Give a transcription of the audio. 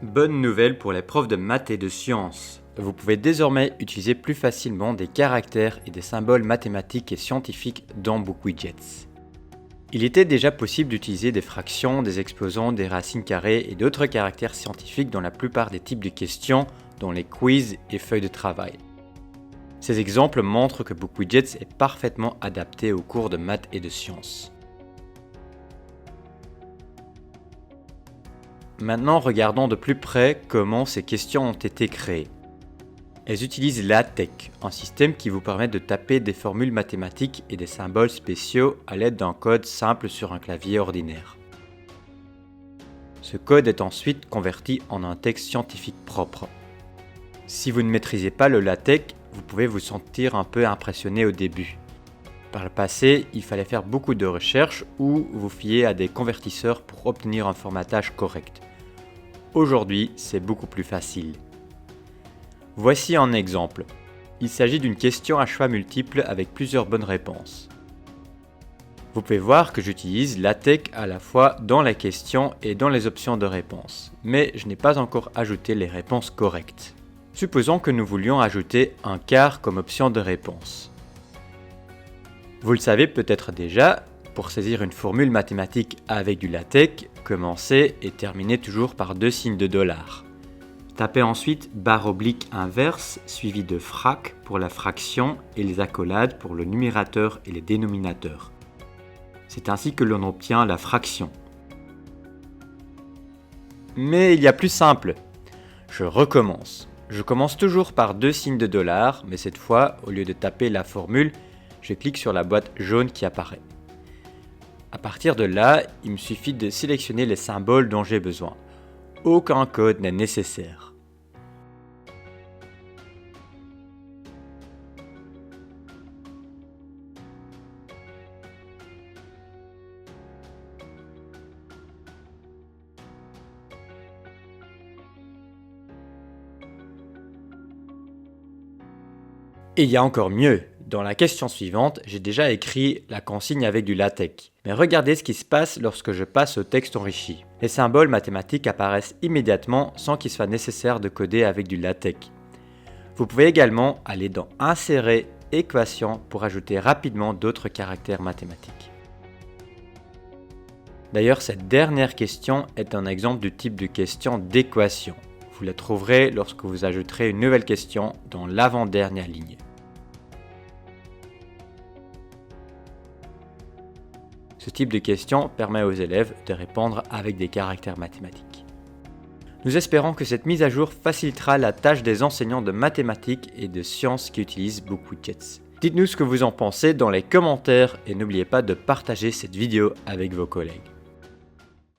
Bonne nouvelle pour les profs de maths et de sciences. Vous pouvez désormais utiliser plus facilement des caractères et des symboles mathématiques et scientifiques dans BookWidgets. Il était déjà possible d'utiliser des fractions, des exposants, des racines carrées et d'autres caractères scientifiques dans la plupart des types de questions, dont les quiz et feuilles de travail. Ces exemples montrent que BookWidgets est parfaitement adapté aux cours de maths et de sciences. Maintenant, regardons de plus près comment ces questions ont été créées. Elles utilisent LaTeX, un système qui vous permet de taper des formules mathématiques et des symboles spéciaux à l'aide d'un code simple sur un clavier ordinaire. Ce code est ensuite converti en un texte scientifique propre. Si vous ne maîtrisez pas le LaTeX, vous pouvez vous sentir un peu impressionné au début. Par le passé, il fallait faire beaucoup de recherches ou vous fier à des convertisseurs pour obtenir un formatage correct. Aujourd'hui, c'est beaucoup plus facile. Voici un exemple. Il s'agit d'une question à choix multiples avec plusieurs bonnes réponses. Vous pouvez voir que j'utilise LaTeX à la fois dans la question et dans les options de réponse, mais je n'ai pas encore ajouté les réponses correctes. Supposons que nous voulions ajouter un quart comme option de réponse. Vous le savez peut-être déjà, pour saisir une formule mathématique avec du LaTeX, commencez et terminez toujours par deux signes de $. Tapez ensuite barre oblique inverse suivi de frac pour la fraction et les accolades pour le numérateur et les dénominateurs. C'est ainsi que l'on obtient la fraction. Mais il y a plus simple. Je recommence. Je commence toujours par deux signes de $, mais cette fois, au lieu de taper la formule, je clique sur la boîte jaune qui apparaît. À partir de là, il me suffit de sélectionner les symboles dont j'ai besoin. Aucun code n'est nécessaire. Et il y a encore mieux. Dans la question suivante, j'ai déjà écrit la consigne avec du LaTeX. Mais regardez ce qui se passe lorsque je passe au texte enrichi. Les symboles mathématiques apparaissent immédiatement sans qu'il soit nécessaire de coder avec du LaTeX. Vous pouvez également aller dans Insérer, Équation pour ajouter rapidement d'autres caractères mathématiques. D'ailleurs, cette dernière question est un exemple du type de question d'équation. Vous la trouverez lorsque vous ajouterez une nouvelle question dans l'avant-dernière ligne. Ce type de question permet aux élèves de répondre avec des caractères mathématiques. Nous espérons que cette mise à jour facilitera la tâche des enseignants de mathématiques et de sciences qui utilisent BookWidgets. Dites-nous ce que vous en pensez dans les commentaires et n'oubliez pas de partager cette vidéo avec vos collègues.